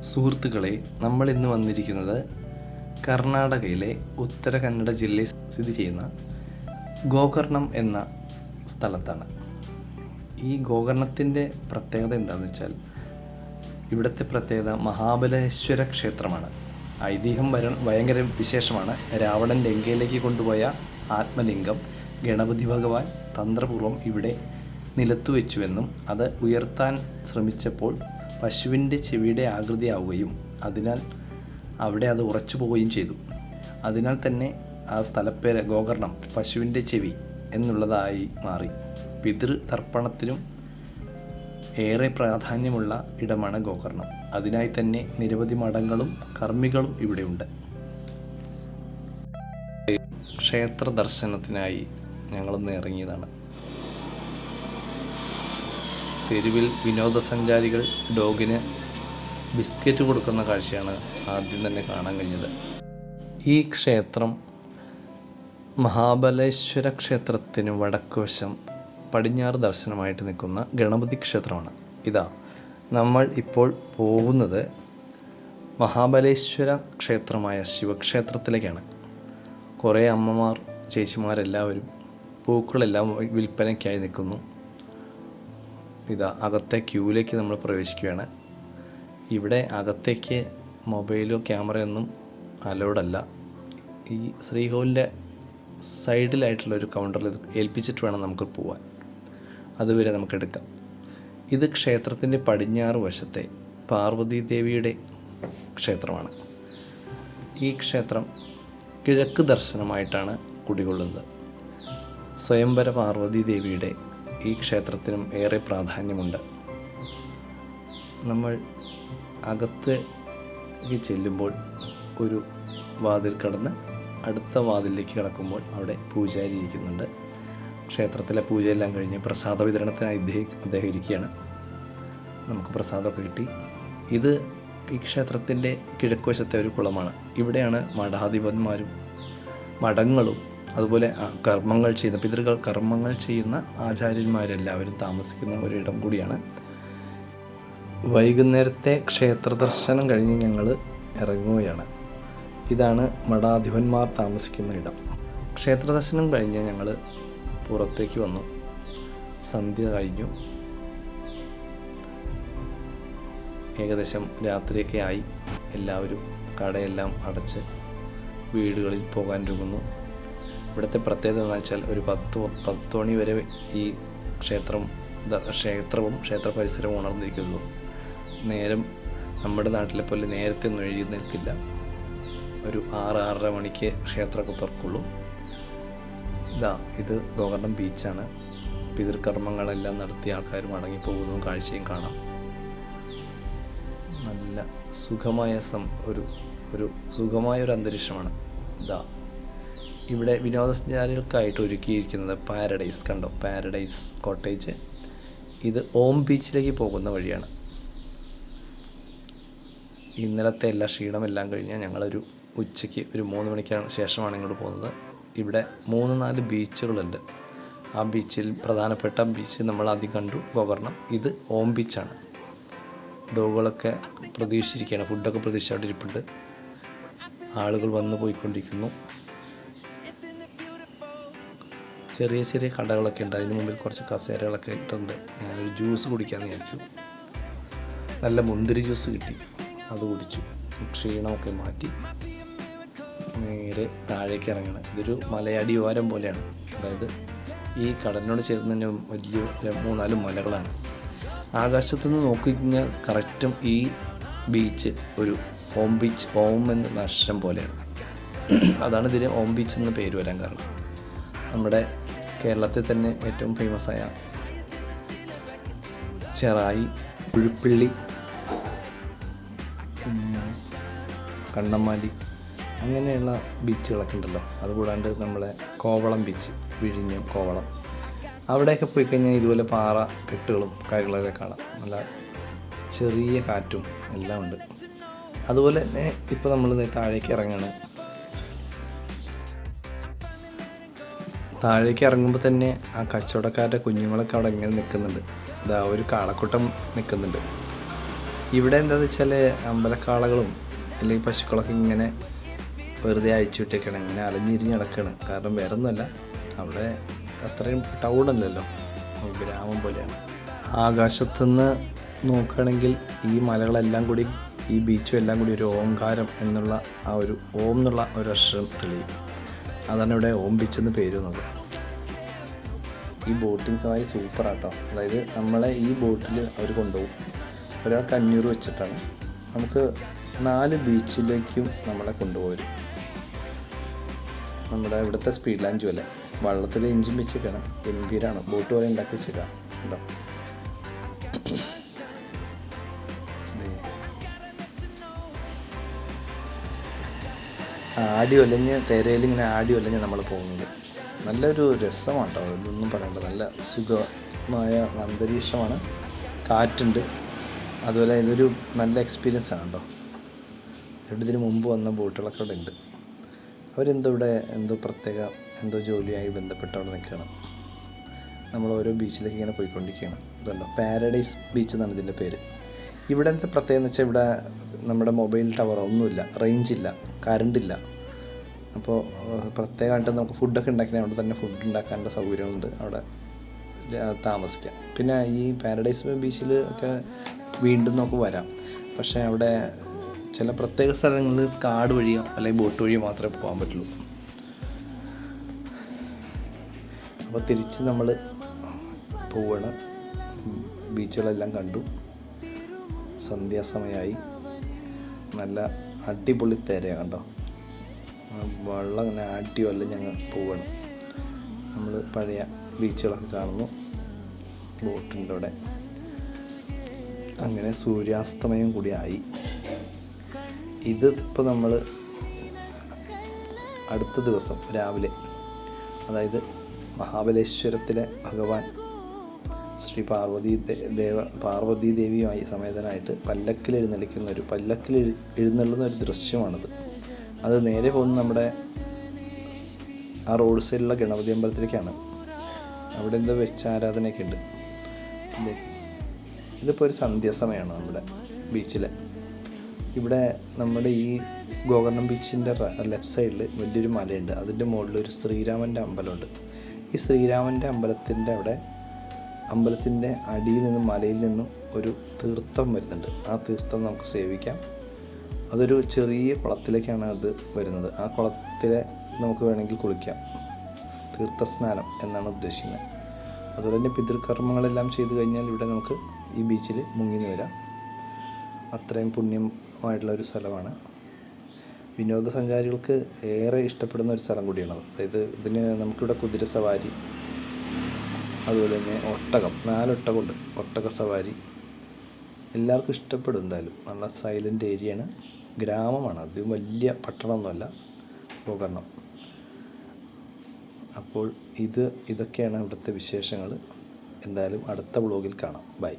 സുഹൃത്തുക്കളെ, നമ്മൾ ഇന്ന് വന്നിരിക്കുന്നത് കർണാടകയിലെ ഉത്തര കന്നഡ ജില്ലയിൽ സ്ഥിതി ചെയ്യുന്ന ഗോകർണം എന്ന സ്ഥലത്താണ്. ഈ ഗോകർണത്തിൻ്റെ പ്രത്യേകത എന്താണെന്ന് വെച്ചാൽ, ഇവിടുത്തെ പ്രത്യേകത മഹാബലേശ്വര ക്ഷേത്രമാണ്. ഐതിഹ്യം ഭയങ്കര വിശേഷമാണ്. രാവണൻ ലങ്കയിലേക്ക് കൊണ്ടുപോയ ആത്മലിംഗം ഗണപതി ഭഗവാൻ തന്ത്രപൂർവ്വം ഇവിടെ നിലത്തു വെച്ചുവെന്നും അത് ഉയർത്താൻ ശ്രമിച്ചപ്പോൾ പശുവിൻ്റെ ചെവിയുടെ ആകൃതിയാവുകയും അതിനാൽ അവിടെ അത് ഉറച്ചു പോവുകയും ചെയ്തു. അതിനാൽ തന്നെ ആ സ്ഥലപ്പേര് ഗോകർണം, പശുവിൻ്റെ ചെവി എന്നുള്ളതായി മാറി. പിതൃതർപ്പണത്തിനും ഏറെ പ്രാധാന്യമുള്ള ഇടമാണ് ഗോകർണം. അതിനായി തന്നെ നിരവധി മഠങ്ങളും കർമ്മികളും ഇവിടെയുണ്ട്. ക്ഷേത്ര ദർശനത്തിനായി ഞങ്ങളൊന്ന് ഇറങ്ങിയതാണ്. തെരുവിൽ വിനോദസഞ്ചാരികൾ ഡോഗിന് ബിസ്ക്കറ്റ് കൊടുക്കുന്ന കാഴ്ചയാണ് ആദ്യം തന്നെ കാണാൻ കഴിഞ്ഞത്. ഈ ക്ഷേത്രം മഹാബലേശ്വര ക്ഷേത്രത്തിന് വടക്കുവശം പടിഞ്ഞാറ് ദർശനമായിട്ട് നിൽക്കുന്ന ഗണപതി ക്ഷേത്രമാണ്. ഇതാ നമ്മൾ ഇപ്പോൾ പോകുന്നത് മഹാബലേശ്വര ക്ഷേത്രമായ ശിവക്ഷേത്രത്തിലേക്കാണ്. കുറേ അമ്മമാർ, ചേച്ചിമാരെല്ലാവരും പൂക്കളെല്ലാം വിൽപ്പനയ്ക്കായി നിൽക്കുന്നു. ഇതാ അകത്തെ ക്യൂവിലേക്ക് നമ്മൾ പ്രവേശിക്കുകയാണ്. ഇവിടെ അകത്തേക്ക് മൊബൈലോ ക്യാമറയൊന്നും അലൗഡല്ല. ഈ ശ്രീകോവിലിൻ്റെ സൈഡിലായിട്ടുള്ളൊരു കൗണ്ടറിൽ ഇത് ഏൽപ്പിച്ചിട്ട് വേണം നമുക്ക് പോകാൻ. അതുവരെ നമുക്കെടുക്കാം. ഇത് ക്ഷേത്രത്തിൻ്റെ പടിഞ്ഞാറ് വശത്തെ പാർവതി ദേവിയുടെ ക്ഷേത്രമാണ്. ഈ ക്ഷേത്രം കിഴക്ക് ദർശനമായിട്ടാണ് കുടികൊള്ളുന്നത്. സ്വയംവര പാർവതി ദേവിയുടെ ഈ ക്ഷേത്രത്തിനും ഏറെ പ്രാധാന്യമുണ്ട്. നമ്മൾ അകത്തേക്ക് ചെല്ലുമ്പോൾ ഒരു വാതിൽ കടന്ന് അടുത്ത വാതിലേക്ക് കടക്കുമ്പോൾ അവിടെ പൂജാരി ഇരിക്കുന്നുണ്ട്. ക്ഷേത്രത്തിലെ പൂജയെല്ലാം കഴിഞ്ഞ് പ്രസാദ വിതരണത്തിനായി അദ്ദേഹം ഇരിക്കുകയാണ്. നമുക്ക് പ്രസാദമൊക്കെ കിട്ടി. ഇത് ഈ ക്ഷേത്രത്തിൻ്റെ കിഴക്കുവശത്തെ ഒരു കുളമാണ്. ഇവിടെയാണ് മഠാധിപന്മാരും മഠങ്ങളും അതുപോലെ പിതൃകൾ കർമ്മങ്ങൾ ചെയ്യുന്ന ആചാര്യന്മാരെല്ലാവരും താമസിക്കുന്ന ഒരിടം കൂടിയാണ്. വൈകുന്നേരത്തെ ക്ഷേത്ര ദർശനം കഴിഞ്ഞ് ഞങ്ങൾ ഇറങ്ങുകയാണ്. ഇതാണ് മഠാധിപന്മാർ താമസിക്കുന്ന ഇടം. ക്ഷേത്ര ദർശനം കഴിഞ്ഞ് ഞങ്ങൾ പുറത്തേക്ക് വന്നു. സന്ധ്യ കഴിഞ്ഞു. ഏകദേശം രാത്രിയൊക്കെ ആയി. എല്ലാവരും കടയെല്ലാം അടച്ച് വീടുകളിൽ പോകാൻ ഒരുങ്ങുന്നു. ഇവിടുത്തെ പ്രത്യേകത എന്ന് വെച്ചാൽ ഒരു 10 മണി വരെ ഈ ക്ഷേത്രവും ക്ഷേത്ര പരിസരവും ഉണർന്നിരിക്കുന്നു. നേരം നമ്മുടെ നാട്ടിലെ പോലെ നേരത്തെ ഒന്നും എഴുതി നിൽക്കില്ല. ഒരു 6-6:30 മണിക്ക് ക്ഷേത്രമൊക്കെ തുറക്കുള്ളൂ. ഇത് ഗോകർണം ബീച്ചാണ്. പിതൃകർമ്മങ്ങളെല്ലാം നടത്തിയ ആൾക്കാർ മടങ്ങിപ്പോകുന്നതും കാഴ്ചയും കാണാം. നല്ല സുഖമായൊരു അന്തരീക്ഷമാണ്. ഇവിടെ വിനോദസഞ്ചാരികൾക്കായിട്ട് ഒരുക്കിയിരിക്കുന്നത് പാരഡൈസ്. കണ്ടോ, പാരഡൈസ് കോട്ടേജ്. ഇത് ഓം ബീച്ചിലേക്ക് പോകുന്ന വഴിയാണ്. ഇന്നലത്തെ എല്ലാ ക്ഷീണമെല്ലാം കഴിഞ്ഞ് ഞങ്ങളൊരു ഉച്ചയ്ക്ക് ഒരു 3 മണിക്കാണ് ശേഷമാണ് ഇങ്ങോട്ട് പോകുന്നത്. ഇവിടെ 3-4 ബീച്ചുകളുണ്ട്. ആ ബീച്ചിൽ പ്രധാനപ്പെട്ട ബീച്ച് നമ്മൾ ആദ്യം കണ്ടു, ഗോകർണം. ഇത് ഓം ബീച്ചാണ്. ഡോഗുകളൊക്കെ പ്രതീക്ഷിച്ചിരിക്കുകയാണ്. ഫുഡൊക്കെ പ്രതീക്ഷിച്ചവിടെ ഇരിപ്പുണ്ട്. ആളുകൾ വന്നു പോയിക്കൊണ്ടിരിക്കുന്നു. ചെറിയ ചെറിയ കടകളൊക്കെ ഉണ്ട്. അതിന് മുമ്പിൽ കുറച്ച് കസേരകളൊക്കെ ഇട്ടുണ്ട്. ഞാനൊരു ജ്യൂസ് കുടിക്കാമെന്ന് വിചാരിച്ചു. നല്ല മുന്തിരി ജ്യൂസ് കിട്ടി, അത് കുടിച്ചു. ക്ഷീണമൊക്കെ മാറ്റി നേരെ താഴേക്ക് ഇറങ്ങണം. ഇതൊരു മലയടിവാരം പോലെയാണ്. അതായത് ഈ കടലിനോട് ചേർന്ന് തന്നെ വലിയ 3-4 മലകളാണ്. ആകാശത്തുനിന്ന് നോക്കിക്കഴിഞ്ഞാൽ കറക്റ്റും ഈ ബീച്ച് ഒരു ഓം ബീച്ച്, ഓം എന്ന അക്ഷരം പോലെയാണ്. അതാണ് ഇതിന് ഓം ബീച്ച് എന്ന പേര് വരാൻ കാരണം. നമ്മുടെ കേരളത്തിൽ തന്നെ ഏറ്റവും ഫേമസായ ചെറായി, പുഴുപ്പിള്ളി, കണ്ണമ്മാലി അങ്ങനെയുള്ള ബീച്ചുകളൊക്കെ ഉണ്ടല്ലോ. അതുകൂടാണ്ട് നമ്മളെ കോവളം ബീച്ച്, വിഴിഞ്ഞം, കോവളം, അവിടെയൊക്കെ പോയി കഴിഞ്ഞാൽ ഇതുപോലെ പാറ കെട്ടുകളും കാര്യങ്ങളൊക്കെ കാണാം. നല്ല ചെറിയ കാറ്റും എല്ലാം ഉണ്ട്. അതുപോലെ തന്നെ ഇപ്പോൾ നമ്മൾ താഴേക്ക് ഇറങ്ങുകയാണ്. താഴേക്ക് ഇറങ്ങുമ്പോൾ തന്നെ ആ കച്ചവടക്കാരുടെ കുഞ്ഞുങ്ങളൊക്കെ അവിടെ ഇങ്ങനെ നിൽക്കുന്നുണ്ട്. ഒരു കാളക്കൂട്ടം നിൽക്കുന്നുണ്ട്. ഇവിടെ എന്താണെന്ന് വെച്ചാൽ അമ്പലക്കാളകളും അല്ലെങ്കിൽ പശുക്കളൊക്കെ ഇങ്ങനെ വെറുതെ അഴിച്ചു വിട്ടേക്കാണ്, ഇങ്ങനെ അലഞ്ഞിരിഞ്ഞ് നടക്കുകയാണ്. കാരണം വേറെ ഒന്നുമല്ല, അവിടെ അത്രയും ടൗണല്ലല്ലോ, ഗ്രാമം പോലെയാണ്. ആകാശത്തുനിന്ന് നോക്കുകയാണെങ്കിൽ ഈ മലകളെല്ലാം കൂടി ഈ ബീച്ചും എല്ലാം കൂടി ഒരു ഓംകാരം എന്നുള്ള ആ ഒരു ഓം എന്നുള്ള ഒരു അക്ഷരം തെളിയും. അതാണ് ഇവിടെ ഓം ബീച്ച് എന്ന് പേര് വന്നത്. ഈ ബോട്ടിങ് സവാരി സൂപ്പറാട്ടോ. അതായത് നമ്മളെ ഈ ബോട്ടിൽ അവർ കൊണ്ടുപോകും, ഒരാൾക്ക് 500 വെച്ചിട്ടാണ്. നമുക്ക് 4 ബീച്ചിലേക്കും നമ്മളെ കൊണ്ടുപോരും. നമ്മുടെ ഇവിടുത്തെ സ്പീഡ് ലാൻഡ് പോലെ വള്ളത്തിൽ എഞ്ചിൻ വെച്ചേക്കാണ്, ഗംഭീരമാണ്. ബോട്ട് പോലെ ഉണ്ടാക്കി വെച്ചേക്കാം കേട്ടോ. ആടി ഒലഞ്ഞ് തിരയിൽ ഇങ്ങനെ ആടി ഒലഞ്ഞ് നമ്മൾ പോകുന്നത് നല്ലൊരു രസമാണ് കേട്ടോ. ഇതൊന്നും പറയണ്ട, നല്ല സുഖമായ അന്തരീക്ഷമാണ്, കാറ്റുണ്ട്. അതുപോലെ ഇതൊരു നല്ല എക്സ്പീരിയൻസ് ആണ് കേട്ടോ. ഇതിന് മുമ്പ് വന്ന ബോട്ടുകളൊക്കെ ഇവിടെ ഉണ്ട്. അവരെന്തോ ഇവിടെ എന്തോ പ്രത്യേക എന്തോ ജോലിയായി ബന്ധപ്പെട്ട് അവിടെ നിൽക്കുകയാണ്. നമ്മൾ ഓരോ ബീച്ചിലേക്ക് ഇങ്ങനെ പോയിക്കൊണ്ടിരിക്കുകയാണ്. ഇതല്ലോ പാരഡൈസ് ബീച്ച് എന്നാണ് ഇതിൻ്റെ പേര്. ഇവിടെ എന്താ പ്രത്യേകത എന്ന് വെച്ചാൽ ഇവിടെ നമ്മുടെ മൊബൈൽ ടവർ ഒന്നുമില്ല, റേഞ്ചില്ല, കറണ്ടില്ല. അപ്പോൾ പ്രത്യേകമായിട്ട് നമുക്ക് ഫുഡൊക്കെ ഉണ്ടാക്കുന്ന അവിടെ തന്നെ ഫുഡ് ഉണ്ടാക്കാനുള്ള സൗകര്യമുണ്ട്, അവിടെ താമസിക്കാം. പിന്നെ ഈ പാരഡൈസ് ബീച്ചിൽ ഒക്കെ വീണ്ടും നമുക്ക് വരാം. പക്ഷേ അവിടെ ചില പ്രത്യേക സ്ഥലങ്ങളിൽ കാട് വഴിയോ അല്ലെങ്കിൽ ബോട്ട് വഴിയോ മാത്രമേ പോകാൻ പറ്റുള്ളൂ. അപ്പോൾ തിരിച്ച് നമ്മൾ പോവുകയാണ്. ബീച്ചുകളെല്ലാം കണ്ടു, സന്ധ്യാസമയമായി. നല്ല അടിപൊളി തിരയാണ് കണ്ടോ, വെള്ളം ഇങ്ങനെ ആട്ടിയല്ല ഞങ്ങൾ പോവുകയാണ്. നമ്മൾ പഴയ ബീച്ചുകളൊക്കെ കാണുന്നു, ബോട്ടുണ്ട് അവിടെ. അങ്ങനെ സൂര്യാസ്തമയം കൂടി ആയി. ഇത് ഇപ്പോൾ നമ്മൾ അടുത്ത ദിവസം രാവിലെ, അതായത് മഹാബലേശ്വരത്തിലെ ഭഗവാൻ ശ്രീ പാർവതി ദേവിയുമായി സമേതനായിട്ട് പല്ലക്കിൽ എഴുന്നള്ളുന്ന ഒരു ദൃശ്യമാണത്. അത് നേരെ പോകുന്ന നമ്മുടെ ആ റോഡ് സൈഡിലുള്ള ഗണപതി അമ്പലത്തിലേക്കാണ്. അവിടെ എന്തോ വെച്ച ആരാധനയൊക്കെ ഉണ്ട്. ഇതിപ്പോൾ ഒരു സന്ധ്യാസമയമാണ് നമ്മുടെ ബീച്ചിലെ. ഇവിടെ നമ്മുടെ ഈ ഗോകർണം ബീച്ചിൻ്റെ ലെഫ്റ്റ് സൈഡിൽ വലിയൊരു മലയുണ്ട്. അതിൻ്റെ മുകളിൽ ഒരു ശ്രീരാമൻ്റെ അമ്പലമുണ്ട്. ഈ ശ്രീരാമൻ്റെ അമ്പലത്തിൻ്റെ അടിയിൽ നിന്നും മലയിൽ നിന്നും ഒരു തീർത്ഥം വരുന്നുണ്ട്. ആ തീർത്ഥം നമുക്ക് സേവിക്കാം. അതൊരു ചെറിയ കുളത്തിലേക്കാണ് അത് വരുന്നത്. ആ കുളത്തിലെ നമുക്ക് വേണമെങ്കിൽ കുളിക്കാം. തീർത്ഥസ്നാനം എന്നാണ് ഉദ്ദേശിക്കുന്നത്. അതുപോലെ തന്നെ പിതൃകർമ്മങ്ങളെല്ലാം ചെയ്തു കഴിഞ്ഞാൽ ഇവിടെ നമുക്ക് ഈ ബീച്ചിൽ മുങ്ങി വരാം. അത്രയും പുണ്യമായിട്ടുള്ള ഒരു സ്ഥലമാണ്. വിനോദസഞ്ചാരികൾക്ക് ഏറെ ഇഷ്ടപ്പെടുന്ന ഒരു സ്ഥലം കൂടിയാണത്. അതായത് ഇതിന് നമുക്കിവിടെ കുതിര സവാരി, അതുപോലെ തന്നെ 4 ഒട്ടകമുണ്ട്, ഒട്ടക സവാരി എല്ലാവർക്കും ഇഷ്ടപ്പെടും. എന്തായാലും നല്ല സൈലൻ്റ് ഏരിയയാണ്, ഗ്രാമമാണ്, അത് വലിയ പട്ടണമൊന്നുമല്ല ഗോകർണം. അപ്പോൾ ഇതൊക്കെയാണ് ഇവിടുത്തെ വിശേഷങ്ങൾ. എന്തായാലും അടുത്ത വ്ളോഗിൽ കാണാം. ബൈ.